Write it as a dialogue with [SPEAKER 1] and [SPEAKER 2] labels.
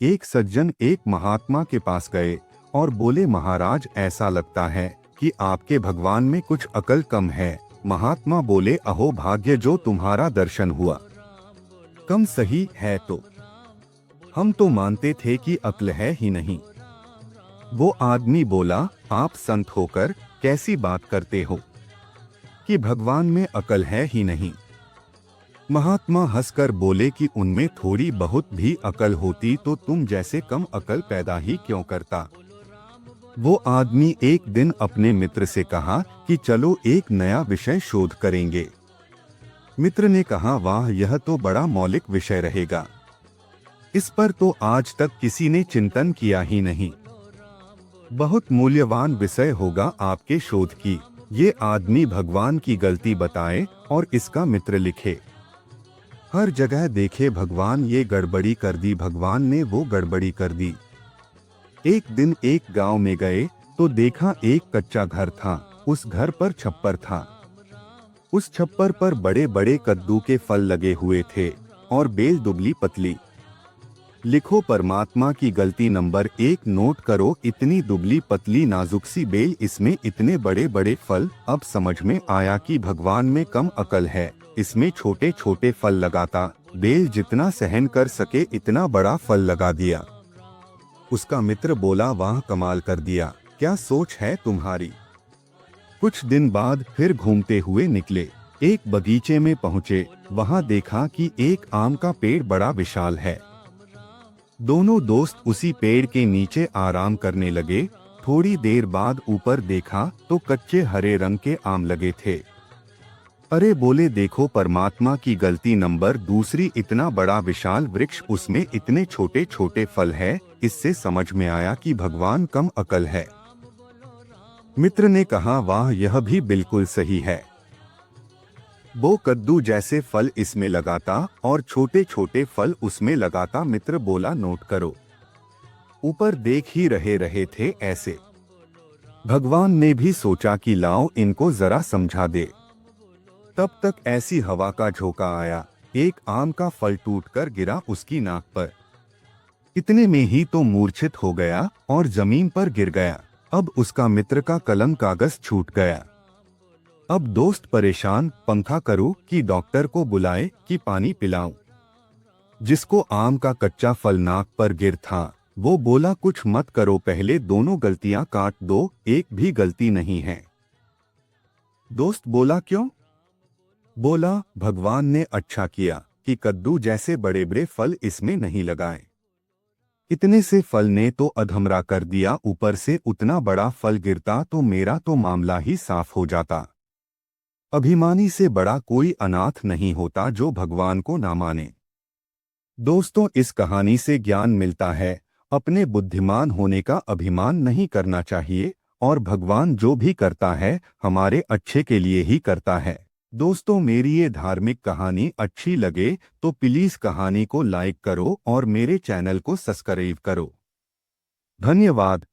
[SPEAKER 1] एक सज्जन एक महात्मा के पास गए और बोले, महाराज ऐसा लगता है कि आपके भगवान में कुछ अकल कम है। महात्मा बोले, अहो भाग्य जो तुम्हारा दर्शन हुआ। कम सही है तो हम तो मानते थे कि अक्ल है ही नहीं। वो आदमी बोला, आप संत होकर कैसी बात करते हो कि भगवान में अकल है ही नहीं। महात्मा हंसकर बोले कि उनमें थोड़ी बहुत भी अकल होती तो तुम जैसे कम अकल पैदा ही क्यों करता। वो आदमी एक दिन अपने मित्र से कहा कि चलो एक नया विषय शोध करेंगे। मित्र ने कहा, वाह यह तो बड़ा मौलिक विषय रहेगा, इस पर तो आज तक किसी ने चिंतन किया ही नहीं। बहुत मूल्यवान विषय होगा आपके शोध की। ये आदमी भगवान की गलती बताए और इसका मित्र लिखे। हर जगह देखे भगवान ये गड़बड़ी कर दी, भगवान ने वो गड़बड़ी कर दी। एक दिन एक गांव में गए तो देखा एक कच्चा घर था। उस घर पर छप्पर था। उस छप्पर पर बड़े बड़े कद्दू के फल लगे हुए थे और बेल दुबली पतली। लिखो परमात्मा की गलती नंबर 1, नोट करो इतनी दुबली पतली नाजुक सी बेल, इसमें इतने बड़े बड़े फल। अब समझ में आया कि भगवान में कम अकल है, इसमें छोटे छोटे फल लगाता। बेल जितना सहन कर सके इतना बड़ा फल लगा दिया। उसका मित्र बोला, वाह कमाल कर दिया, क्या सोच है तुम्हारी। कुछ दिन बाद फिर घूमते हुए निकले। एक बगीचे में पहुँचे। वहाँ देखा कि एक आम का पेड़ बड़ा विशाल है। दोनों दोस्त उसी पेड़ के नीचे आराम करने लगे। थोड़ी देर बाद ऊपर देखा तो कच्चे हरे रंग के आम लगे थे। अरे बोले, देखो परमात्मा की गलती नंबर 2, इतना बड़ा विशाल वृक्ष, उसमें इतने छोटे छोटे फल है। इससे समझ में आया कि भगवान कम अकल है। मित्र ने कहा, वाह यह भी बिल्कुल सही है। वो कद्दू जैसे फल इसमें लगाता और छोटे छोटे फल उसमें लगाता। मित्र बोला, नोट करो, ऊपर देख ही रहे थे ऐसे। भगवान ने भी सोचा कि लाओ इनको जरा समझा दे। तब तक ऐसी हवा का झोंका आया, एक आम का फल टूटकर गिरा उसकी नाक पर। इतने में ही तो मूर्छित हो गया और जमीन पर गिर गया। अब उसका मित्र का कलम कागज छूट गया। अब दोस्त परेशान, पंखा करूं कि डॉक्टर को बुलाए कि पानी पिलाऊं। जिसको आम का कच्चा फल नाक पर गिर था वो बोला, कुछ मत करो, पहले दोनों गलतियां काट दो, एक भी गलती नहीं है। दोस्त बोला, क्यों। बोला, भगवान ने अच्छा किया कि कद्दू जैसे बड़े बड़े फल इसमें नहीं लगाए। इतने से फल ने तो अधमरा कर दिया, ऊपर से उतना बड़ा फल गिरता तो मेरा तो मामला ही साफ हो जाता। अभिमानी से बड़ा कोई अनाथ नहीं होता जो भगवान को ना माने। दोस्तों, इस कहानी से ज्ञान मिलता है, अपने बुद्धिमान होने का अभिमान नहीं करना चाहिए और भगवान जो भी करता है हमारे अच्छे के लिए ही करता है। दोस्तों, मेरी ये धार्मिक कहानी अच्छी लगे तो प्लीज कहानी को लाइक करो और मेरे चैनल को सब्सक्राइब करो। धन्यवाद।